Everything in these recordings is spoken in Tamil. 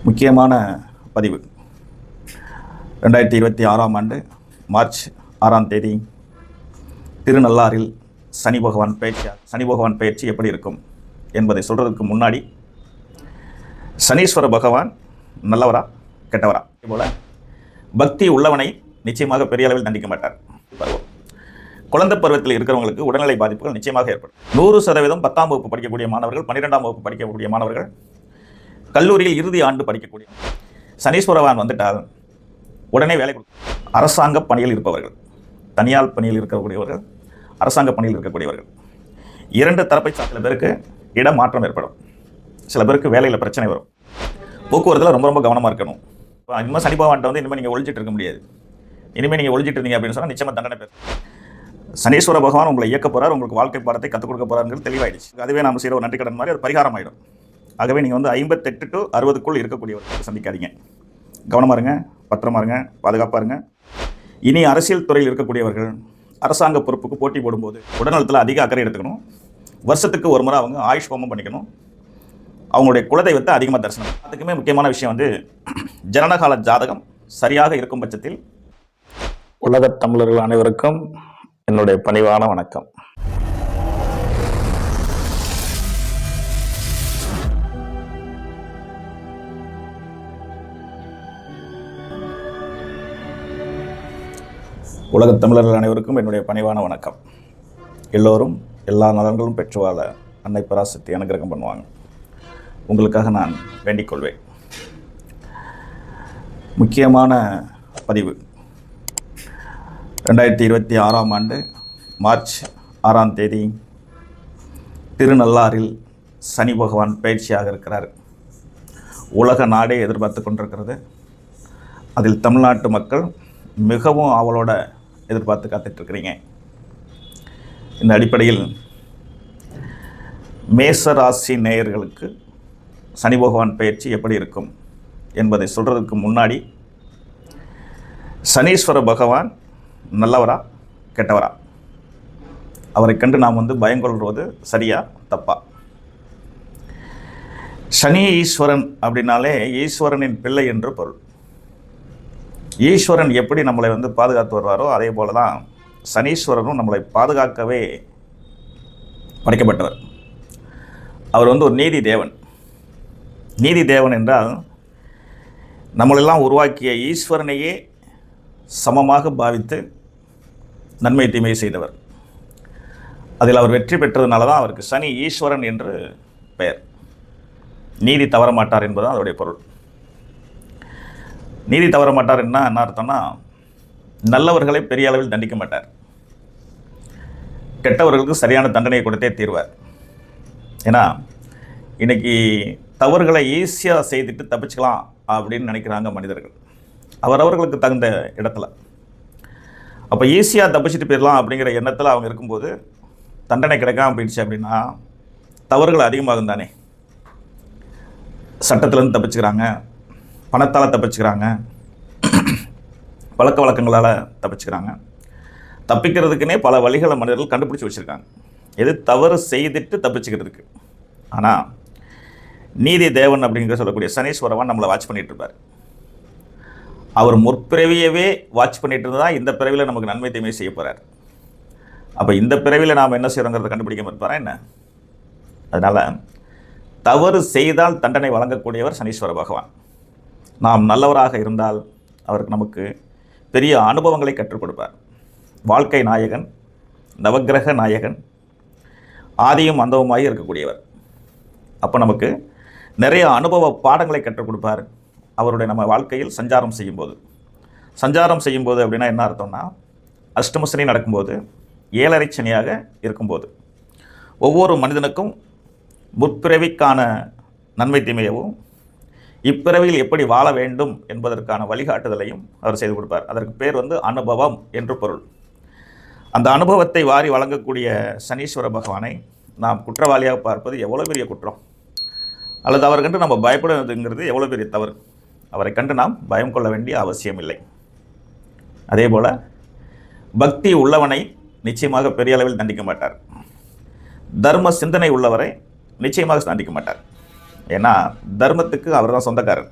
முக்கியமான பதிவு 2026ஆம் ஆண்டு மார்ச் 6ஆம் தேதி திருநள்ளாறில் சனி பகவான் பயிற்சி எப்படி இருக்கும் என்பதை சொல்கிறதுக்கு முன்னாடி சனீஸ்வர பகவான் நல்லவரா கெட்டவரா போல பக்தி உள்ளவனை நிச்சயமாக பெரிய அளவில் தண்டிக்க மாட்டார். குழந்தை பருவத்தில் இருக்கிறவங்களுக்கு உடல்நிலை பாதிப்புகள் நிச்சயமாக ஏற்படும். 100% 10ஆம் வகுப்பு படிக்கக்கூடிய மாணவர்கள், 12ஆம் வகுப்பு படிக்கக்கூடிய மாணவர்கள், கல்லூரியில் இறுதி ஆண்டு படிக்கக்கூடிய சனீஸ்வரவான் வந்துட்டால் உடனே வேலை கொடுக்கும். அரசாங்க பணியில் இருப்பவர்கள், தனியார் பணியில் இருக்கக்கூடியவர்கள், அரசாங்க பணியில் இருக்கக்கூடியவர்கள், இரண்டு தரப்பை சில பேருக்கு இடமாற்றம் ஏற்படும். சில பேருக்கு வேலையில் பிரச்சனை வரும். போக்குவரத்தில் ரொம்ப ரொம்ப கவனமாக இருக்கணும். இனிமேல் சனி பகவான்கிட்ட வந்து இனிமேல் நீங்கள் ஒழிச்சிட்டு இருக்க முடியாது. இனிமேல் நீங்கள் ஒழிச்சிட்டு இருந்தீங்க அப்படின்னு சொன்னால் நிச்சயமாக தண்டனை பேர். சனீஸ்வர பகவான் உங்களை இயக்க போகிறார், உங்களுக்கு வாழ்க்கை பாடத்தை கற்றுக் கொடுக்க போகிறாருங்கிறது தெளிவாயிடுச்சு. அதுவே நாம் செய்கிற ஒரு நன்றி கடன் மாதிரி அது பரிகாரம் ஆகிடும். ஆகவே நீங்கள் வந்து 58 to 60க்குள் இருக்கக்கூடியவர்கள் சந்திக்காதீங்க. கவனமாக இருங்க, பத்திரமா இருங்க, பாதுகாப்பாக இருங்க. இனி அரசியல் துறையில் இருக்கக்கூடியவர்கள் அரசாங்க பொறுப்புக்கு போட்டி போடும்போது உடல்நலத்தில் அதிக அக்கறை எடுத்துக்கணும். வருஷத்துக்கு ஒரு முறை அவங்க ஆயுஷ் ஹோமம் பண்ணிக்கணும். அவங்களுடைய குலதெய்வத்தை அதிகமாக தரிசனம். அதுக்குமே முக்கியமான விஷயம் வந்து ஜனனகால ஜாதகம் சரியாக இருக்கும் பட்சத்தில். உலகத் தமிழர்கள் அனைவருக்கும் என்னுடைய பணிவான வணக்கம். உலகத் தமிழர்கள் அனைவருக்கும் என்னுடைய பணிவான வணக்கம். எல்லோரும் எல்லா நலன்களும் பெற்று வாழ அன்னை பராசக்தி அனுகிரகம் பண்ணுவாங்க. உங்களுக்காக நான் வேண்டிக் கொள்வேன். முக்கியமான பதிவு 2026ஆம் ஆண்டு மார்ச் 6ஆம் தேதி திருநள்ளாறில் சனி பகவான் பயிற்சியாக இருக்கிறார். உலக நாடே எதிர்பார்த்து கொண்டிருக்கிறது. அதில் தமிழ்நாட்டு மக்கள் மிகவும் ஆவலோட எதிர்பார்த்து காத்துட்ருக்கிறீங்க. இந்த அடிப்படையில் மேசராசி நேயர்களுக்கு சனி பகவான் பயிற்சி எப்படி இருக்கும் என்பதை சொல்கிறதுக்கு முன்னாடி சனீஸ்வர பகவான் நல்லவரா கெட்டவரா, அவரை கண்டு நாம் வந்து பயங்கொள்வது சரியா தப்பா? சனி ஈஸ்வரன் அப்படின்னாலே ஈஸ்வரனின் பிள்ளை என்று பொருள். ஈஸ்வரன் எப்படி நம்மளை வந்து பாதுகாத்து வருவாரோ அதே போல தான் சனீஸ்வரனும் நம்மளை பாதுகாக்கவே படைக்கப்பட்டவர். அவர் வந்து ஒரு நீதி தேவன். நீதி தேவன் என்றால் நம்மளெல்லாம் உருவாக்கிய ஈஸ்வரனையே சமமாக பாவித்து நன்மை தீமை செய்தவர். அதில் அவர் வெற்றி பெற்றதுனால தான் அவருக்கு சனி ஈஸ்வரன் என்று பெயர். நீதி தவற மாட்டார் என்பதுதான் அதோடைய பொருள். நீதி தவற மாட்டார் என்ன அர்த்தம்னா, நல்லவர்களை பெரிய அளவில் தண்டிக்க மாட்டார், கெட்டவர்களுக்கு சரியான தண்டனையை கொடுத்தே தீர்வார். ஏன்னா இன்னைக்கு தவறுகளை ஈஸியாக செய்துட்டு தப்பிச்சுக்கலாம் அப்படின்னு நினைக்கிறாங்க மனிதர்கள், அவரவர்களுக்கு தகுந்த இடத்துல. அப்போ ஈஸியாக தப்பிச்சுட்டு போயிடலாம் அப்படிங்கிற எண்ணத்தில் அவங்க இருக்கும்போது தண்டனை கிடைக்காம போயிடுச்சு அப்படின்னா தவறுகள் அதிகமாகும் தானே. சட்டத்திலேருந்து தப்பிச்சுக்கிறாங்க, பணத்தால் தப்பிச்சுக்கிறாங்க, பழக்க வழக்கங்களால் தப்பிச்சுக்கிறாங்க. தப்பிக்கிறதுக்குன்னே பல வழிகளை மனிதர்கள் கண்டுபிடிச்சி வச்சுருக்காங்க, எது தவறு செய்துட்டு தப்பிச்சுக்கிறதுக்கு. ஆனால் நீதி தேவன் அப்படிங்கிற சொல்லக்கூடிய சனீஸ்வரவான் நம்மளை வாட்ச் பண்ணிகிட்டு இருப்பார். அவர் முற்பிறவியவே வாட்ச் பண்ணிட்டு இருந்தால் இந்த பிறவியில் நமக்கு நன்மை தீமை செய்ய போகிறார். அப்போ இந்த பிறவியில் நாம் என்ன செய்கிறோங்கிறத கண்டுபிடிக்க இருப்பாரா என்ன? அதனால் தவறு செய்தால் தண்டனை வழங்கக்கூடியவர் சனீஸ்வர பகவான். நாம் நல்லவராக இருந்தால் அவருக்கு நமக்கு பெரிய அனுபவங்களை கற்றுக் கொடுப்பார். வாழ்க்கை நாயகன், நவக்கிரக நாயகன், ஆதியும் அந்தவுமாகி இருக்கக்கூடியவர். அப்போ நமக்கு நிறைய அனுபவ பாடங்களை கற்றுக் கொடுப்பார். அவருடைய நம்ம வாழ்க்கையில் சஞ்சாரம் செய்யும்போது அப்படின்னா என்ன அர்த்தம்னா, அஷ்டம சனி நடக்கும்போது, 7.5 சனியாக இருக்கும்போது ஒவ்வொரு மனிதனுக்கும் முற்பிறவிக்கான நன்மை தீமையவும் இப்பிறவியில் எப்படி வாழ வேண்டும் என்பதற்கான வழிகாட்டுதலையும் அவர் செய்து கொடுப்பார். அதற்கு பேர் வந்து அனுபவம் என்று பொருள். அந்த அனுபவத்தை வாரி வழங்கக்கூடிய சனீஸ்வர பகவானை நாம் குற்றவாளியாக பார்ப்பது எவ்வளோ பெரிய குற்றம், அல்லது அவரை கண்டு நம்ம பயப்படுவதுங்கிறது எவ்வளோ பெரிய தவறு. அவரை கண்டு நாம் பயம் கொள்ள வேண்டிய அவசியம் இல்லை. அதே போல் பக்தி உள்ளவனை நிச்சயமாக பெரிய அளவில் தண்டிக்க மாட்டார். தர்ம சிந்தனை உள்ளவரை நிச்சயமாக தண்டிக்க மாட்டார். ஏன்னா தர்மத்துக்கு அவர் தான் சொந்தக்காரர்.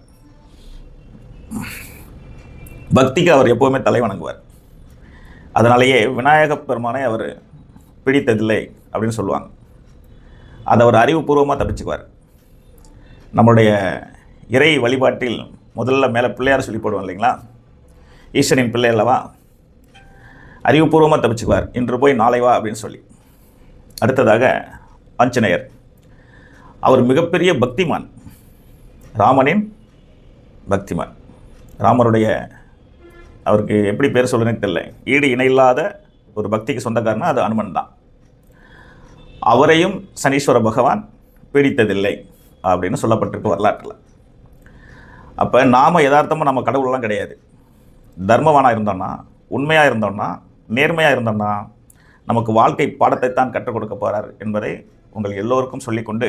பக்திக்கு அவர் எப்போவுமே தலை வணங்குவார். அதனாலேயே விநாயகப் பெருமானை அவர் பிடித்ததில்லை அப்படின்னு சொல்லுவாங்க. அதை அவர் அறிவுபூர்வமாக தப்பிச்சுக்குவார். நம்மளுடைய இறை வழிபாட்டில் முதல்ல மேலே பிள்ளையார் சொல்லி போடுவோம் இல்லைங்களா, ஈஸ்வரின் பிள்ளை அல்லவா, அறிவுபூர்வமாக தப்பிச்சுக்குவார். இன்று போய் நாளை வா அப்படின்னு சொல்லி. அடுத்ததாக ஆஞ்சநேயர், அவர் மிகப்பெரிய பக்திமான், ராமனின் பக்திமான். ராமருடைய அவருக்கு எப்படி பேர் சொல்லுன்னு தெரியல, ஈடு இணையில்லாத ஒரு பக்திக்கு சொந்தக்காரனா அது அனுமன் தான். அவரையும் சனீஸ்வர பகவான் பிடித்ததில்லை அப்படின்னு சொல்லப்பட்டிருக்கு வரலாற்றில். அப்போ நாம் யதார்த்தமாக நம்ம கடவுளெலாம் கிடையாது. தர்மவானாக இருந்தோம்னா, உண்மையாக இருந்தோம்னா, நேர்மையாக இருந்தோம்னா நமக்கு வாழ்க்கை பாடத்தை தான் கற்றுக் கொடுக்க போகிறார் என்பதை உங்கள் எல்லோருக்கும் சொல்லிக்கொண்டு,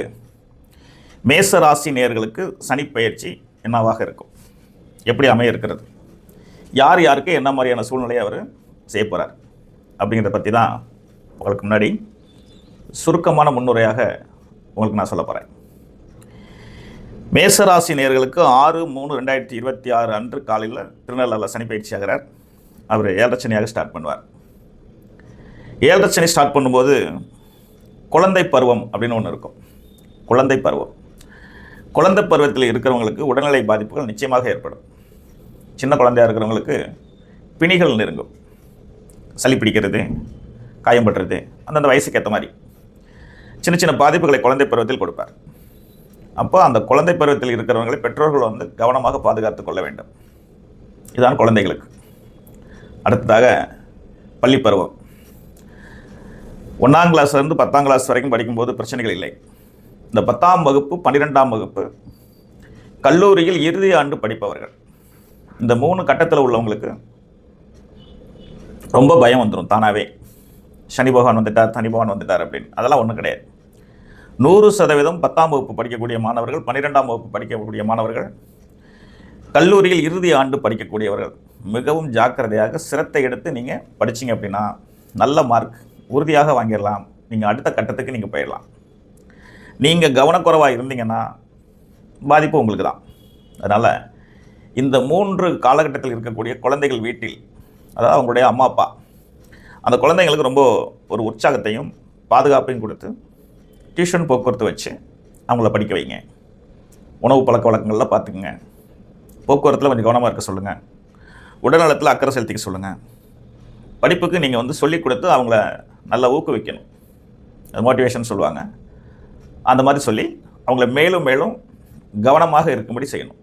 மேச ராசி நேயர்களுக்கு சனி பயிற்சி என்னவாக இருக்கும், எப்படி அமைய இருக்கிறது, யார் யாருக்கு என்ன மாதிரியான சூழ்நிலையை அவர் செய்ய போகிறார் அப்படிங்கிறத பற்றி தான் உங்களுக்கு முன்னாடி சுருக்கமான முன்னுரையாக உங்களுக்கு நான் சொல்ல போகிறேன். மேசராசி நேயர்களுக்கு 6/3/2026 அன்று காலையில் திருநள்ளாறில் சனி பயிற்சி ஆகிறார். அவர் 7 சனியாக ஸ்டார்ட் பண்ணுவார். 7 சனி ஸ்டார்ட் பண்ணும்போது குழந்தை பருவம் அப்படின்னு ஒன்று இருக்கும். குழந்தை பருவம், குழந்தை பருவத்தில் இருக்கிறவங்களுக்கு உடல்நிலை பாதிப்புகள் நிச்சயமாக ஏற்படும். சின்ன குழந்தையாக இருக்கிறவங்களுக்கு பிணிகள் நெருங்கும், சளி பிடிக்கிறது, காயம்படுறது, அந்தந்த வயசுக்கு ஏற்ற மாதிரி சின்ன சின்ன பாதிப்புகளை குழந்தை பருவத்தில் கொடுப்பார். அப்போ அந்த குழந்தை பருவத்தில் இருக்கிறவங்களை பெற்றோர்கள் கவனமாக பாதுகாத்து கொள்ள வேண்டும். இதுதான் குழந்தைகளுக்கு. அடுத்ததாக பள்ளி பருவம், 1ஆம் கிளாஸ்லேருந்து 10ஆம் கிளாஸ் வரைக்கும் படிக்கும்போது பிரச்சனைகள் இல்லை. இந்த 10ஆம் வகுப்பு 12ஆம் வகுப்பு கல்லூரியில் இறுதி ஆண்டு படிப்பவர்கள், இந்த 3 கட்டத்தில் உள்ளவங்களுக்கு ரொம்ப பயம் வந்துடும் தானாகவே. சனி பகவான் வந்துட்டார், சனி பகவான் வந்துட்டார் அப்படின்னு. அதெல்லாம் ஒன்றும் கிடையாது. 100% 10ஆம் வகுப்பு படிக்கக்கூடிய மாணவர்கள், 12ஆம் வகுப்பு படிக்கக்கூடிய மாணவர்கள், கல்லூரியில் இறுதி ஆண்டு படிக்கக்கூடியவர்கள் மிகவும் ஜாக்கிரதையாக சிரத்தை எடுத்து நீங்கள் படிச்சிங்க அப்படின்னா நல்ல மார்க் உறுதியாக வாங்கிடலாம். நீங்கள் அடுத்த கட்டத்துக்கு நீங்கள் போயிடலாம். நீங்கள் கவனக்குறைவாக இருந்தீங்கன்னா பாதிப்பு உங்களுக்கு தான். அதனால் இந்த 3 காலகட்டத்தில் இருக்கக்கூடிய குழந்தைகள் வீட்டில், அதாவது அவங்களுடைய அம்மா அப்பா அந்த குழந்தைங்களுக்கு ரொம்ப ஒரு உற்சாகத்தையும் பாதுகாப்பையும் கொடுத்து டியூஷன் போக்குவரத்து வச்சு அவங்கள படிக்க வைங்க. உணவு பழக்க வழக்கங்களில் பார்த்துக்குங்க. போக்குவரத்தில் கொஞ்சம் கவனமாக இருக்க சொல்லுங்கள். உடல்நலத்தில் அக்கறை செலுத்திக்க சொல்லுங்கள். படிப்புக்கு நீங்கள் சொல்லிக் கொடுத்து அவங்கள நல்லா ஊக்குவிக்கணும். அது மோட்டிவேஷன் சொல்லுவாங்க. அந்த மாதிரி சொல்லி அவங்கள மேலும் மேலும் கவனமாக இருக்கும்படி செய்யணும்.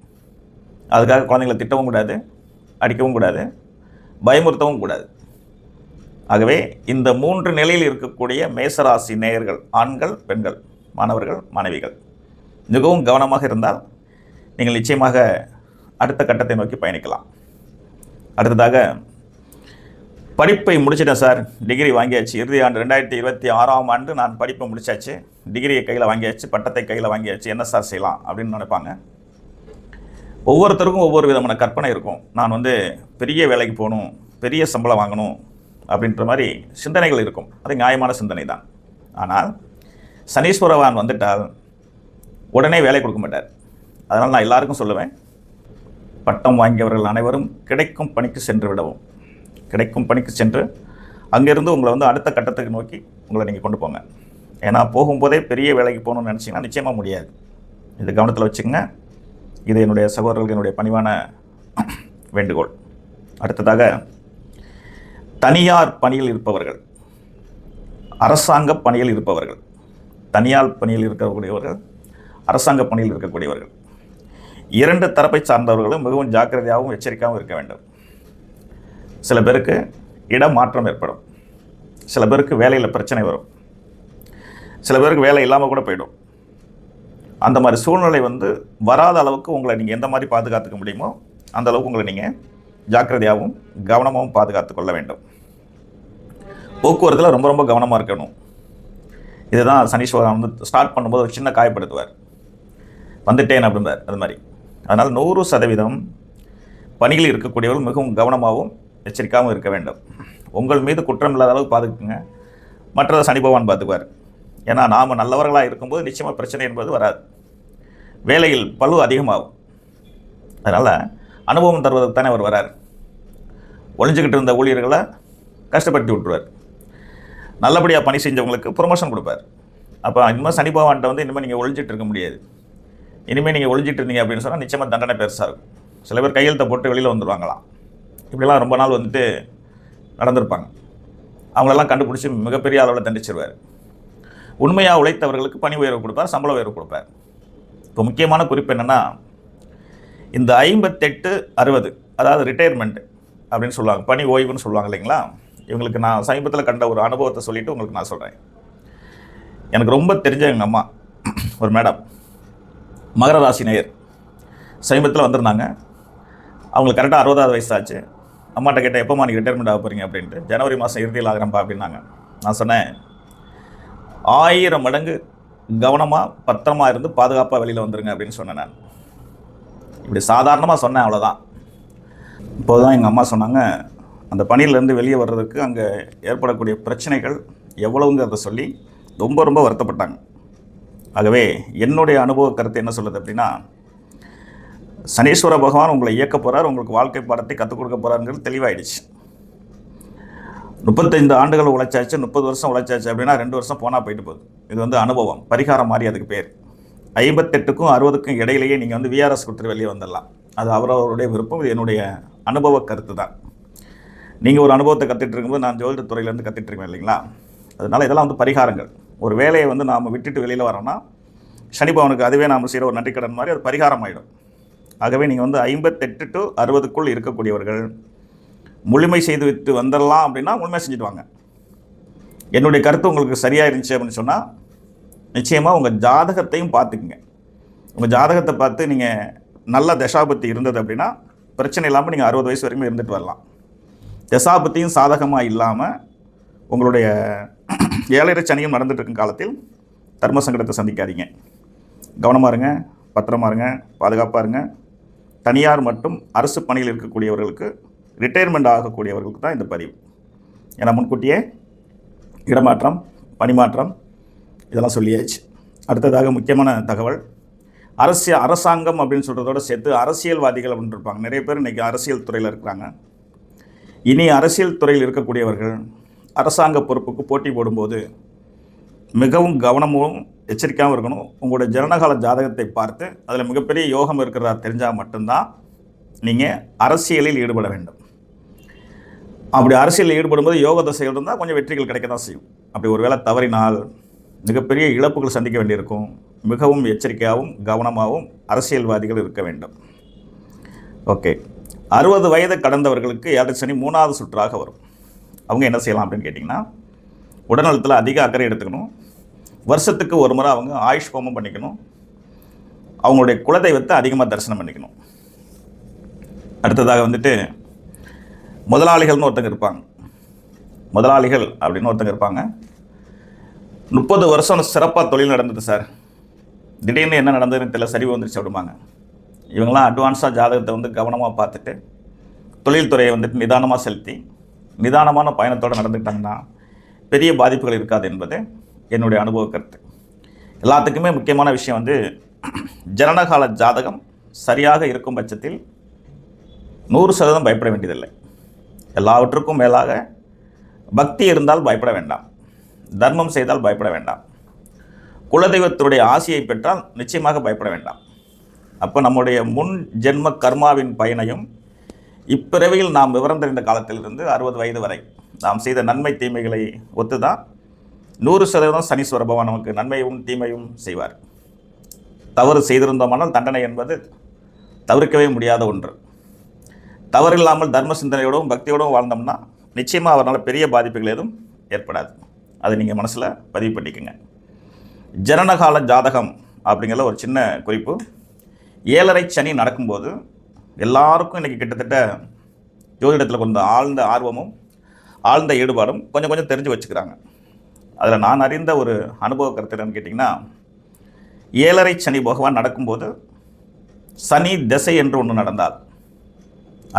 அதுக்காக குழந்தைங்களை திட்டவும் கூடாது, அடிக்கவும் கூடாது, பயமுறுத்தவும் கூடாது. ஆகவே இந்த 3 நிலையில் இருக்கக்கூடிய மேசராசி நேயர்கள், ஆண்கள், பெண்கள், மாணவர்கள், மாணவிகள் மிகவும் கவனமாக இருந்தால் நீங்கள் நிச்சயமாக அடுத்த கட்டத்தை நோக்கி பயணிக்கலாம். அடுத்ததாக படிப்பை முடிச்சிட்டேன் சார், டிகிரி வாங்கியாச்சு, இறுதி ஆண்டு 2026ஆம் ஆண்டு நான் படிப்பை முடிச்சாச்சு, டிகிரியை கையில் வாங்கியாச்சு, பட்டத்தை கையில் வாங்கியாச்சு, என்ன சார் செய்யலாம் அப்படின்னு நினைப்பாங்க. ஒவ்வொருத்தருக்கும் ஒவ்வொரு விதமான கற்பனை இருக்கும். நான் பெரிய வேலைக்கு போகணும், பெரிய சம்பளம் வாங்கணும் அப்படின்ற மாதிரி சிந்தனைகள் இருக்கும். அது நியாயமான சிந்தனை தான். ஆனால் சனீஸ்வரவான் வந்துட்டால் உடனே வேலை கொடுக்க மாட்டார். அதனால் நான் எல்லாருக்கும் சொல்லுவேன், பட்டம் வாங்கியவர்கள் அனைவரும் கிடைக்கும் பணிக்கு சென்று விடவும். கிடைக்கும் பணிக்கு சென்று அங்கேருந்து உங்களை அடுத்த கட்டத்துக்கு நோக்கி உங்களை நீங்கள் கொண்டு போங்க. ஏன்னா போகும்போதே பெரிய வேலைக்கு போகணும்னு நினச்சிங்கன்னா நிச்சயமாக முடியாது. இது கவனத்தில் வச்சுக்கோங்க. இது என்னுடைய சகோதரர்களுக்கு என்னுடைய பணிவான வேண்டுகோள். அடுத்ததாக தனியார் பணியில் இருப்பவர்கள், அரசாங்க பணியில் இருப்பவர்கள், தனியார் பணியில் இருக்கக்கூடியவர்கள், அரசாங்க பணியில் இருக்கக்கூடியவர்கள், 2 தரப்பை சார்ந்தவர்களும் மிகவும் ஜாக்கிரதையாகவும் எச்சரிக்கையாகவும் இருக்க வேண்டும். சில பேருக்கு இடமாற்றம் ஏற்படும், சில பேருக்கு வேலையில் பிரச்சனை வரும், சில பேருக்கு வேலை இல்லாமல் கூட போயிடும். அந்த மாதிரி சூழ்நிலை வராத அளவுக்கு உங்களை நீங்கள் எந்த மாதிரி பாதுகாத்துக்க முடியுமோ அந்த அளவுக்கு உங்களை நீங்கள் ஜாக்கிரதையாகவும் கவனமாகவும் பாதுகாத்து கொள்ள வேண்டும். போக்குவரத்தில் ரொம்ப ரொம்ப கவனமாக இருக்கணும். இதுதான் சனீஸ்வரன் ஸ்டார்ட் பண்ணும்போது ஒரு சின்ன காயப்படுத்துவார், வந்துட்டேன் அப்படின்பார். அது மாதிரி. அதனால் 100% பணியில் இருக்கக்கூடியவர்கள் மிகவும் கவனமாகவும் எச்சரிக்கையாகவும் இருக்க வேண்டும். உங்கள் மீது குற்றம் இல்லாத அளவுக்கு பார்த்துக்குங்க. மற்றதை சனி பகவான் பார்த்துக்குவார். ஏன்னா நாம் நல்லவர்களாக இருக்கும்போது நிச்சயமாக பிரச்சனை என்பது வராது. வேலையில் பளு அதிகமாகும். அதனால் அனுபவம் தருவதற்கு தானே அவர் வரார். ஒளிஞ்சிக்கிட்டு இருந்த ஊழியர்களை கஷ்டப்படுத்தி விட்டுருவார். நல்லபடியாக பணி செஞ்சவங்களுக்கு ப்ரொமோஷன் கொடுப்பார். அப்போ இனிமேல் சனி பகவான்கிட்ட வந்து இனிமேல் நீங்கள் ஒழிஞ்சிட்டு இருக்க முடியாது. இனிமேல் நீங்கள் ஒழிஞ்சிட்டு இருந்தீங்க அப்படின்னு சொன்னால் நிச்சயமாக தண்டனை பெருசாக இருக்கும். சில பேர் கையெழுத்தை போட்டு வெளியில் வந்துடுவாங்களாம். இப்படிலாம் ரொம்ப நாள் வந்துட்டு நடந்திருப்பாங்க. அவங்களெல்லாம் கண்டுபிடிச்சி மிகப்பெரிய அளவில் தண்டிச்சிருவார். உண்மையாக உழைத்தவர்களுக்கு பணி உயர்வு கொடுப்பார், சம்பள உயர்வு கொடுப்பார். இப்போ முக்கியமான குறிப்பு என்னென்னா, இந்த 58-60 அதாவது ரிட்டையர்மெண்ட் அப்படின்னு சொல்லுவாங்க, பணி ஓய்வுன்னு சொல்லுவாங்க இல்லைங்களா. இவங்களுக்கு நான் சமீபத்தில் கண்ட ஒரு அனுபவத்தை சொல்லிவிட்டு உங்களுக்கு நான் சொல்கிறேன். எனக்கு ரொம்ப தெரிஞ்ச எங்கள் அம்மா ஒரு மேடம், மகர ராசி நேயர், சமீபத்தில் வந்திருந்தாங்க. அவங்களுக்கு கரெக்டாக 60வது வயசு ஆச்சு. அம்மாட்ட கேட்டேன், எப்போம்மா நீங்கள் ரிட்டையர்மெண்ட் ஆக போகிறீங்க அப்படின்ட்டு. ஜனவரி மாதம் இறுதியில் ஆகிறேன்ப்பா அப்படின்னாங்க. நான் சொன்னேன், 1000 மடங்கு கவனமாக பத்திரமாக இருந்து பாதுகாப்பாக வெளியில் வந்துருங்க அப்படின்னு சொன்னேன். நான் இப்படி சாதாரணமாக சொன்னேன், அவ்வளோதான். இப்போது தான் எங்கள் அம்மா சொன்னாங்க, அந்த பணியிலேருந்து வெளியே வர்றதுக்கு அங்கே ஏற்படக்கூடிய பிரச்சனைகள் எவ்வளவுங்கிறத சொல்லி ரொம்ப ரொம்ப வருத்தப்பட்டாங்க. ஆகவே என்னுடைய அனுபவ கருத்து என்ன சொல்லுது அப்படின்னா, சனீஸ்வர பகவான் உங்களை இயக்க போகிறார், உங்களுக்கு வாழ்க்கை பாடத்தை கற்றுக் கொடுக்க போகிறாருங்கிறது தெளிவாயிடுச்சு. 35 ஆண்டுகள் உழைச்சாச்சு, 30 வருஷம் உழைச்சாச்சு அப்படின்னா 2 வருஷம் போனால் போயிட்டு போகுது. இது வந்து அனுபவம், பரிகாரம் மாதிரி அதுக்கு பேர். 58க்கும் 60க்கும் இடையிலேயே நீங்கள் வந்து விஆர்எஸ் கொடுத்துட்டு வெளியே வந்துடலாம். அது அவரவருடைய விருப்பம். இது என்னுடைய அனுபவ கருத்து தான். நீங்கள் ஒரு அனுபவத்தை கற்றுட்டு இருக்கும்போது நான் ஜோதிட துறையிலேருந்து கற்றுட்டு இருக்கேன் இல்லைங்களா. அதனால் இதெல்லாம் வந்து பரிகாரங்கள். ஒரு வேலையை வந்து நாம் விட்டுட்டு வெளியில் வரோன்னா சனி பவனுக்கு அதுவே நாம் செய்கிற ஒரு நன்றிக்கடன் மாதிரி அது பரிகாரம் ஆகிடும். ஆகவே நீங்கள் வந்து 58 to 60க்குள் இருக்கக்கூடியவர்கள் முழுமை செய்து விட்டு வந்துடலாம் அப்படின்னா முழுமை செஞ்சுட்டு வாங்க. என்னுடைய கருத்து உங்களுக்கு சரியாக இருந்துச்சு அப்படின்னு சொன்னால் நிச்சயமாக உங்கள் ஜாதகத்தையும் பார்த்துக்குங்க. உங்கள் ஜாதகத்தை பார்த்து நீங்கள் நல்ல தசாபத்தி இருந்தது அப்படின்னா பிரச்சனை இல்லாமல் நீங்கள் 60 வயசு வரைக்கும் இருந்துட்டு வரலாம். தசாபத்தியும் சாதகமாக இல்லாமல் உங்களுடைய 7.5 சனியும் நடந்துட்டு இருக்கும் காலத்தில் தர்ம சங்கடத்தை சந்திக்காதீங்க. கவனமாக இருங்க, பத்திரமா இருங்க, பாதுகாப்பாக இருங்க. தனியார் மற்றும் அரசு பணியில் இருக்கக்கூடியவர்களுக்கு, ரிட்டையர்மெண்ட் ஆகக்கூடியவர்களுக்கு தான் இந்த பதிவு. ஏன்னா முன்கூட்டியே இடமாற்றம், பணிமாற்றம் இதெல்லாம் சொல்லியாச்சு. அடுத்ததாக முக்கியமான தகவல், அரசாங்கம் அப்படின்னு சொல்கிறதோடு சேர்த்து அரசியல்வாதிகள் அப்படின்னு இருப்பாங்க. நிறைய பேர் இன்றைக்கி அரசியல் துறையில் இருக்கிறாங்க. இனி அரசியல் துறையில் இருக்கக்கூடியவர்கள் அரசாங்க பொறுப்புக்கு போட்டி போடும்போது மிகவும் கவனமும் எச்சரிக்கையாகவும் இருக்கணும். உங்களுடைய ஜனனகால ஜாதகத்தை பார்த்து அதில் மிகப்பெரிய யோகம் இருக்கிறதா தெரிஞ்சால் மட்டும்தான் நீங்கள் அரசியலில் ஈடுபட வேண்டும். அப்படி அரசியலில் ஈடுபடும்போது யோக தசைகள் இருந்தால் கொஞ்சம் வெற்றிகள் கிடைக்க தான் செய்யும். அப்படி ஒரு வேளை தவறினால் மிகப்பெரிய இழப்புகள் சந்திக்க வேண்டியிருக்கும். மிகவும் எச்சரிக்கையாகவும் கவனமாகவும் அரசியல்வாதிகள் இருக்க வேண்டும். ஓகே, 60 வயது கடந்தவர்களுக்கு 7 சனி 3வது சுற்றாக வரும். அவங்க என்ன செய்யலாம் அப்படின்னு கேட்டிங்கன்னா, உடல்நலத்தில் அதிக அக்கறை எடுத்துக்கணும். வருஷத்துக்கு ஒரு முறை அவங்க ஆயுஷ் ஹோமம் பண்ணிக்கணும். அவங்களுடைய குலதெய்வத்தை அதிகமாக தரிசனம் பண்ணிக்கணும். அடுத்ததாக வந்துட்டு முதலாளிகள்னு ஒருத்தங்க இருப்பாங்க. முதலாளிகள் அப்படின்னு ஒருத்தங்க இருப்பாங்க. 30 வருஷம் சிறப்பாக தொழில் நடந்தது சார், திடீர்னு என்ன நடந்ததுன்னு தெரியல, சரிவு வந்துருச்சு அப்படிம்பாங்க. இவங்களாம் அட்வான்ஸாக ஜாதகத்தை வந்து கவனமாக பார்த்துட்டு தொழில்துறையை வந்துட்டு நிதானமாக செலுத்தி நிதானமான பயணத்தோடு நடந்துக்கிட்டாங்கன்னா பெரிய பாதிப்புகள் இருக்காது என்பது என்னுடைய அனுபவ கருத்து. எல்லாத்துக்குமே முக்கியமான விஷயம் வந்து ஜனனகால ஜாதகம் சரியாக இருக்கும் பட்சத்தில் 100% பயப்பட வேண்டியதில்லை. எல்லாவற்றுக்கும் மேலாக பக்தி இருந்தால் பயப்பட வேண்டாம், தர்மம் செய்தால் பயப்பட வேண்டாம், குலதெய்வத்துடைய ஆசியை பெற்றால் நிச்சயமாக பயப்பட வேண்டாம். அப்போ நம்முடைய முன் ஜென்ம கர்மாவின் பயனையும் இப்பிறவியில் நாம் விவரம் தெரிந்த காலத்திலிருந்து 60 வயது வரை நாம் செய்த நன்மை தீமைகளை ஒத்து தான் 100% சனீஸ்வர பகவான் நமக்கு நன்மையும் தீமையும் செய்வார். தவறு செய்திருந்தோமானால் தண்டனை என்பது தவிர்க்கவே முடியாத ஒன்று. தவறில்லாமல் தர்ம சிந்தனையோடும் பக்தியோடும் வாழ்ந்தோம்னா நிச்சயமாக அவரால் பெரிய பாதிப்புகள் எதுவும் ஏற்படாது. அதை நீங்கள் மனசில் பதிவு பண்ணிக்கோங்க. ஜனனகால ஜாதகம் அப்படிங்கிற ஒரு சின்ன குறிப்பு. 7.5 சனி நடக்கும்போது எல்லாருக்கும் இன்றைக்கி கிட்டத்தட்ட ஜோதிடத்தில் கொஞ்சம் ஆழ்ந்த ஆர்வமும் ஆழ்ந்த ஈடுபாடும் கொஞ்சம் கொஞ்சம் தெரிஞ்சு வச்சுக்கிறாங்க. அதில் நான் அறிந்த ஒரு அனுபவ கருத்து என்னன்னு கேட்டிங்கன்னா, 7.5 சனி பகவான் நடக்கும்போது சனி திசை என்று ஒன்று நடந்தால்,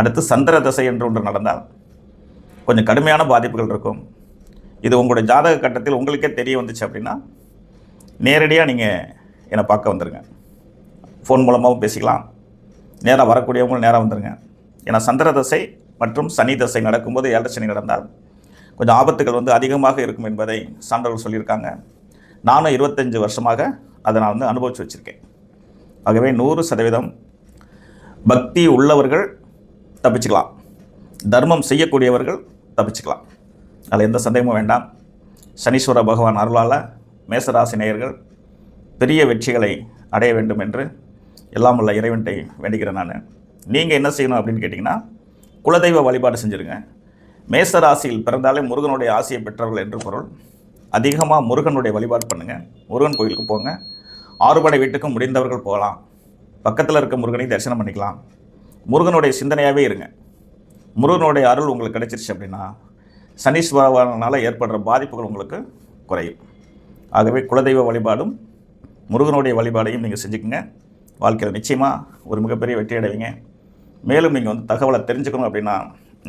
அடுத்து சந்திர திசை என்று ஒன்று நடந்தால் கொஞ்சம் கடுமையான பாதிப்புகள் இருக்கும். இது உங்களுடைய ஜாதக கட்டத்தில் உங்களுக்கே தெரிய வந்துச்சு அப்படின்னா நேரடியாக நீங்கள் என்னை பார்க்க வந்துடுங்க. ஃபோன் மூலமாகவும் பேசிக்கலாம், நேராக வரக்கூடியவங்களும் நேராக வந்துடுங்க. ஏன்னா சந்திர தசை மற்றும் சனி தசை நடக்கும்போது 7 சனி நடந்தால் கொஞ்சம் ஆபத்துகள் வந்து அதிகமாக இருக்கும் என்பதை சான்றோர்கள் சொல்லியிருக்காங்க. நானும் 25 வருஷமாக அதை நான் வந்து அனுபவித்து வச்சுருக்கேன். ஆகவே 100% பக்தி உள்ளவர்கள் தப்பிச்சுக்கலாம், தர்மம் செய்யக்கூடியவர்கள் தப்பிச்சுக்கலாம். அதில் எந்த சந்தேகமும் வேண்டாம். சனீஸ்வர பகவான் அருளால் மேசராசி நேயர்கள் பெரிய வெற்றிகளை அடைய வேண்டும் என்று எல்லாம் உள்ள இறைவன்ட்டை வேண்டிக்கிறேன். நான் நீங்கள் என்ன செய்யணும் அப்படின்னு கேட்டிங்கன்னா, குலதெய்வ வழிபாடு செஞ்சுருங்க. மேசராசியில் பிறந்தாலே முருகனுடைய ஆசையை பெற்றவர்கள் என்று பொருள். அதிகமாக முருகனுடைய வழிபாடு பண்ணுங்கள். முருகன் கோயிலுக்கு போங்க. 6 படை வீட்டுக்கும் முடிந்தவர்கள் போகலாம். பக்கத்தில் இருக்க முருகனை தரிசனம் பண்ணிக்கலாம். முருகனுடைய சிந்தனையாகவே இருங்க. முருகனுடைய அருள் உங்களுக்கு கிடைச்சிருச்சு அப்படின்னா சனீஸ்வரனால் ஏற்படுற பாதிப்புகள் உங்களுக்கு குறையும். ஆகவே குலதெய்வ வழிபாடும் முருகனுடைய வழிபாடையும் நீங்கள் செஞ்சுக்கோங்க. வாழ்க்கையில் நிச்சயமாக ஒரு மிகப்பெரிய வெற்றி அடைவீங்க. மேலும் நீங்கள் வந்து தகவலை தெரிஞ்சுக்கணும் அப்படின்னா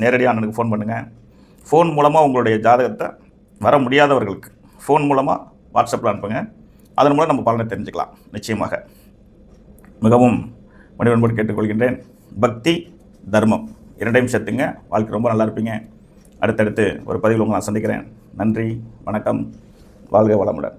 நேரடியாக எனக்கு ஃபோன் பண்ணுங்கள். ஃபோன் மூலமாக உங்களுடைய ஜாதகத்தை வர முடியாதவர்களுக்கு ஃபோன் மூலமாக வாட்ஸ்அப்பில் அனுப்புங்க. அதன் மூலம் நம்ம பலனை தெரிஞ்சுக்கலாம். நிச்சயமாக மிகவும் மனிதன்போடு கேட்டுக்கொள்கின்றேன். பக்தி தர்மம் இரண்டையும் சேர்த்துங்க. வாழ்க்கை ரொம்ப நல்லா இருப்பீங்க. அடுத்தடுத்து ஒரு பதிவில் உங்களை நான் சந்திக்கிறேன். நன்றி, வணக்கம், வாழ்க வளமுடன்.